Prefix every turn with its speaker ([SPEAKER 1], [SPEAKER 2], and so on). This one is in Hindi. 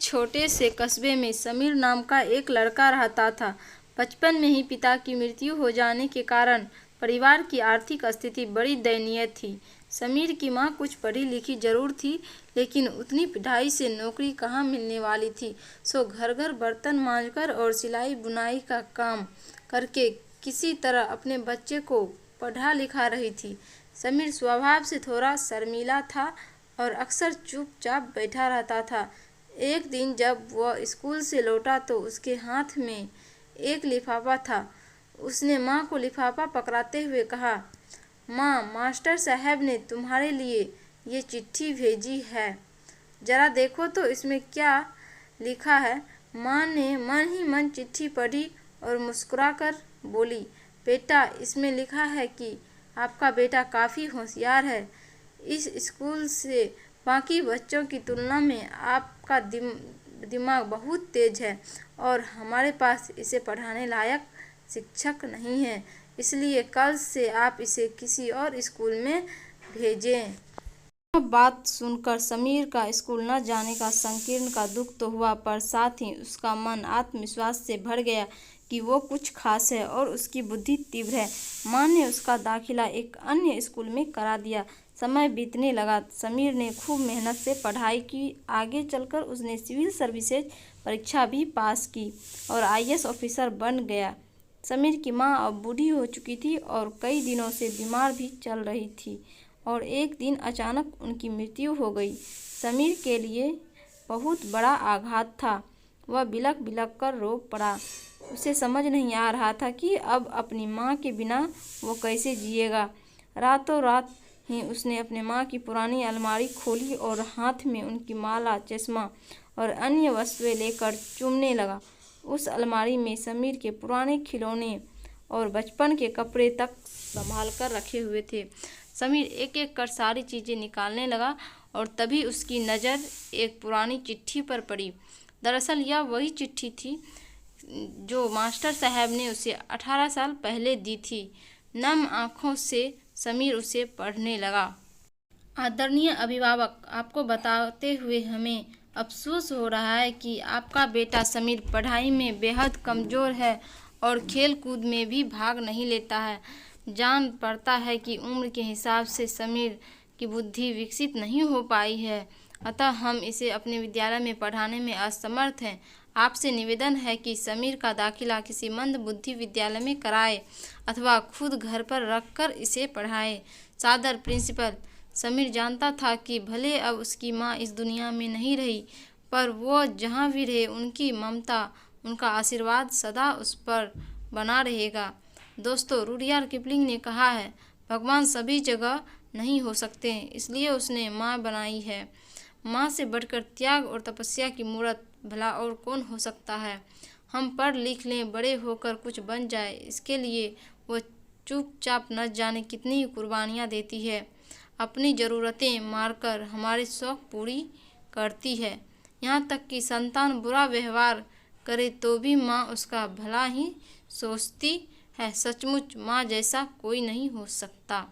[SPEAKER 1] छोटे से कस्बे में समीर नाम का एक लड़का रहता था। बचपन में ही पिता की मृत्यु हो जाने के कारण परिवार की आर्थिक स्थिति बड़ी दयनीय थी। समीर की मां कुछ पढ़ी लिखी जरूर थी, लेकिन उतनी पढ़ाई से नौकरी कहाँ मिलने वाली थी। सो घर घर बर्तन मांजकर और सिलाई बुनाई का काम करके किसी तरह अपने बच्चे को पढ़ा लिखा रही थी। समीर स्वभाव से थोड़ा शर्मीला था और अक्सर चुपचाप बैठा रहता था। एक दिन जब वह स्कूल से लौटा तो उसके हाथ में एक लिफाफा था। उसने माँ को लिफाफा पकड़ाते हुए कहा, माँ, मास्टर साहब ने तुम्हारे लिए ये चिट्ठी भेजी है, जरा देखो तो इसमें क्या लिखा है। माँ ने मन ही मन चिट्ठी पढ़ी और मुस्कुराकर बोली, बेटा, इसमें लिखा है कि आपका बेटा काफ़ी होशियार है। इस स्कूल से बाकी बच्चों की तुलना में आपका दिमाग बहुत तेज है और हमारे पास इसे पढ़ाने लायक शिक्षक नहीं है, इसलिए कल से आप इसे किसी और स्कूल में भेजें। यह बात सुनकर समीर का स्कूल न जाने का संकीर्ण का दुख तो हुआ, पर साथ ही उसका मन आत्मविश्वास से भर गया कि वो कुछ खास है और उसकी बुद्धि तीव्र है। माँ ने उसका दाखिला एक अन्य स्कूल में करा दिया। समय बीतने लगा। समीर ने खूब मेहनत से पढ़ाई की। आगे चलकर उसने सिविल सर्विसेज परीक्षा भी पास की और आईएएस ऑफिसर बन गया। समीर की माँ अब बूढ़ी हो चुकी थी और कई दिनों से बीमार भी चल रही थी और एक दिन अचानक उनकी मृत्यु हो गई। समीर के लिए बहुत बड़ा आघात था। वह बिलख बिलख कर रो पड़ा। उसे समझ नहीं आ रहा था कि अब अपनी माँ के बिना वो कैसे जिएगा। रातों रात ही उसने अपने माँ की पुरानी अलमारी खोली और हाथ में उनकी माला, चश्मा और अन्य वस्तुएं लेकर चूमने लगा। उस अलमारी में समीर के पुराने खिलौने और बचपन के कपड़े तक संभाल कर रखे हुए थे। समीर एक एक कर सारी चीज़ें निकालने लगा और तभी उसकी नज़र एक पुरानी चिट्ठी पर पड़ी। दरअसल यह वही चिट्ठी थी जो मास्टर साहब ने उसे 18 साल पहले दी थी। नम आँखों से समीर उसे पढ़ने लगा। आदरणीय अभिभावक, आपको बताते हुए हमें अफसोस हो रहा है कि आपका बेटा समीर पढ़ाई में बेहद कमज़ोर है और खेल कूद में भी भाग नहीं लेता है। जान पड़ता है कि उम्र के हिसाब से समीर की बुद्धि विकसित नहीं हो पाई है, अतः हम इसे अपने विद्यालय में पढ़ाने में असमर्थ हैं। आपसे निवेदन है कि समीर का दाखिला किसी मंद बुद्धि विद्यालय में कराए अथवा खुद घर पर रखकर इसे पढ़ाए। सादर, प्रिंसिपल। समीर जानता था कि भले अब उसकी माँ इस दुनिया में नहीं रही, पर वो जहाँ भी रहे उनकी ममता, उनका आशीर्वाद सदा उस पर बना रहेगा। दोस्तों, रुडयार्ड किपलिंग ने कहा है, भगवान सभी जगह नहीं हो सकते, इसलिए उसने माँ बनाई है। माँ से बढ़कर त्याग और तपस्या की मूर्त भला और कौन हो सकता है। हम पढ़ लिख लें, बड़े होकर कुछ बन जाए, इसके लिए वो चुपचाप न जाने कितनी कुर्बानियाँ देती है। अपनी ज़रूरतें मारकर हमारे शौक़ पूरी करती है। यहाँ तक कि संतान बुरा व्यवहार करे तो भी माँ उसका भला ही सोचती है। सचमुच माँ जैसा कोई नहीं हो सकता।